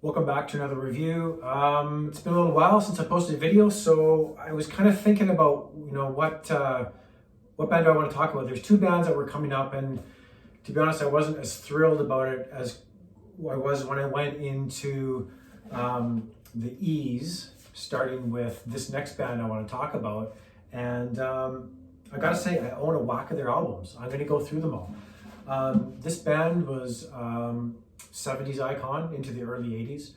Welcome back to another review. It's been a little while since I posted a video, so I was kind of thinking about, what band do I want to talk about. There's two bands that were coming up, and to be honest, I wasn't as thrilled about it as I was when I went into the E's, starting with this next band I want to talk about. And I gotta say, I own a whack of their albums. I'm going to go through them all. This band was 70's icon into the early 80's.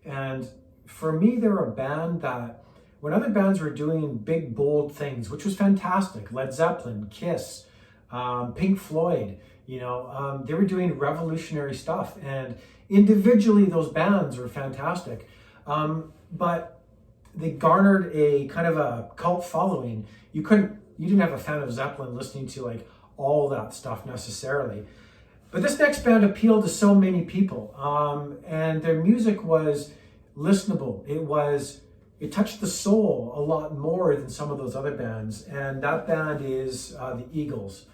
And for me, they were a band that, when other bands were doing big, bold things, which was fantastic, Led Zeppelin, Kiss, Pink Floyd, they were doing revolutionary stuff. And individually, those bands were fantastic. But they garnered a kind of a cult following. You didn't have a fan of Zeppelin listening to like all that stuff necessarily. But this next band appealed to so many people, and their music was listenable. It touched the soul a lot more than some of those other bands, and that band is the Eagles.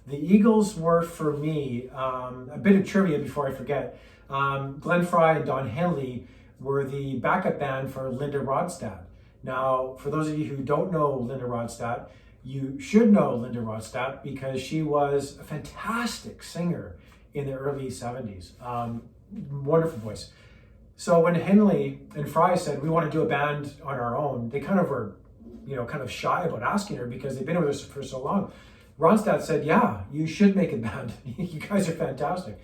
The Eagles were, for me, a bit of trivia before I forget. Glenn Frye and Don Henley were the backup band for Linda Rodstad. Now, for those of you who don't know Linda Rodstad, you should know Linda Rodstad because she was a fantastic singer in the early 70's. Wonderful voice. So when Henley and Frye said, we want to do a band on our own, they kind of were, kind of shy about asking her because they've been with us for so long. Rodstad said, yeah, you should make a band. You guys are fantastic.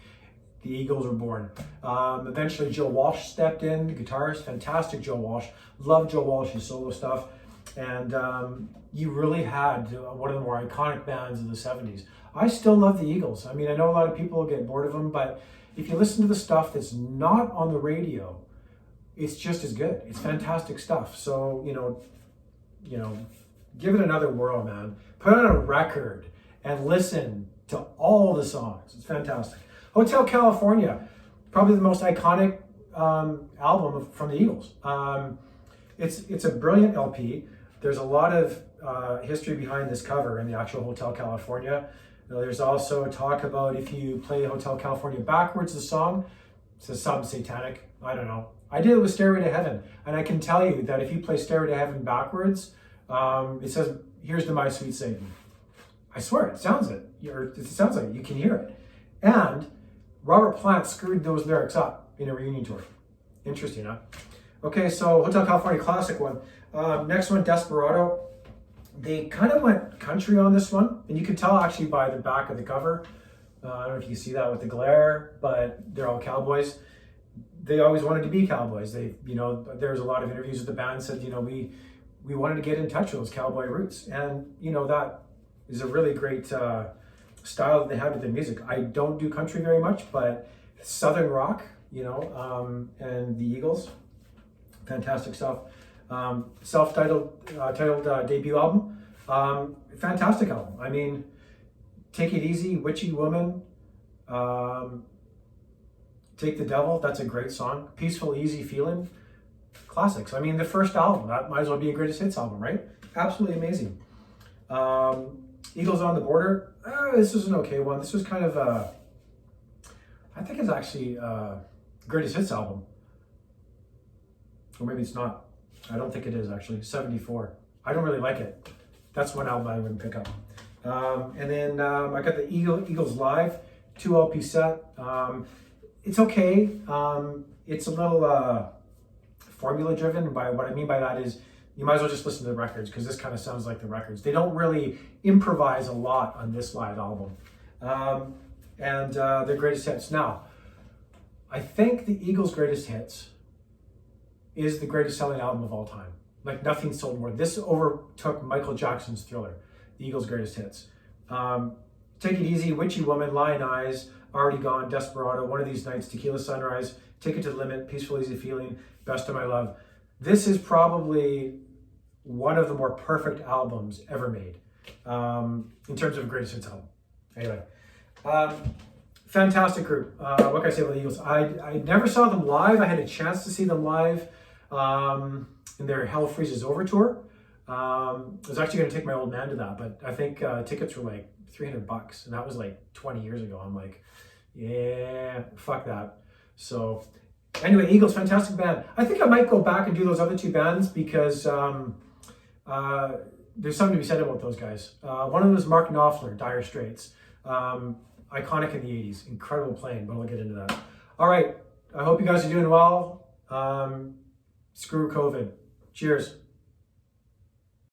The Eagles were born. Eventually Joe Walsh stepped in, the guitarist, fantastic Joe Walsh. Love Joe Walsh's solo stuff. And you really had one of the more iconic bands of the 70's. I still love the Eagles. I mean, I know a lot of people get bored of them, but if you listen to the stuff that's not on the radio, it's just as good. It's fantastic stuff. So, give it another whirl, man. Put on a record and listen to all the songs. It's fantastic. Hotel California, probably the most iconic album from the Eagles. It's a brilliant LP. There's a lot of history behind this cover in the actual Hotel California. There's also talk about if you play Hotel California backwards, the song, it's something satanic. I don't know. I did it with Stairway to Heaven, and I can tell you that if you play Stairway to Heaven backwards, it says, "Here's to my sweet Satan." I swear, it sounds like it. You can hear it. And Robert Plant screwed those lyrics up in a reunion tour. Interesting, huh? Okay, so Hotel California, classic one. Next one, Desperado. They kind of went country on this one, and you can tell actually by the back of the cover. I don't know if you can see that with the glare, but they're all cowboys. They always wanted to be cowboys. There's a lot of interviews with the band said, we wanted to get in touch with those cowboy roots, and that is a really great style that they have with their music. I don't do country very much, but Southern rock, and the Eagles, fantastic stuff. Self-titled debut album, fantastic album. I mean, Take It Easy, Witchy Woman, Take the Devil, that's a great song. Peaceful, Easy Feeling, classics. I mean, the first album, that might as well be a greatest hits album, right? Absolutely amazing. Eagles on the Border, this was an okay one. This was kind of I think it's actually greatest hits album. Or maybe it's not. I don't think it is actually. 74. I don't really like it. That's one album I wouldn't pick up. And then I got the Eagles Live 2 LP set. It's okay. It's a little formula driven. By what I mean by that is you might as well just listen to the records because this kind of sounds like the records. They don't really improvise a lot on this live album. And their greatest hits. Now, I think the Eagles' greatest hits is the greatest selling album of all time. Like nothing sold more. This overtook Michael Jackson's Thriller, the Eagles' greatest hits. Take It Easy, Witchy Woman, Lion Eyes, Already Gone, Desperado, One of These Nights, Tequila Sunrise, Take It to the Limit, Peaceful Easy Feeling, Best of My Love. This is probably one of the more perfect albums ever made in terms of a greatest hits album. Anyway, fantastic group. What can I say about the Eagles? I never saw them live. I had a chance to see them live in their Hell Freezes Over tour. I was actually going to take my old man to that, but I think tickets were like $300, and that was like 20 years ago. I'm like, yeah, fuck that. So Anyway, Eagles, fantastic band. I think I might go back and do those other two bands because there's something to be said about those guys. One of them is Mark Knopfler, Dire Straits. Iconic in the 80s. Incredible playing, but I'll get into that. All right. I hope you guys are doing well. Screw COVID. Cheers.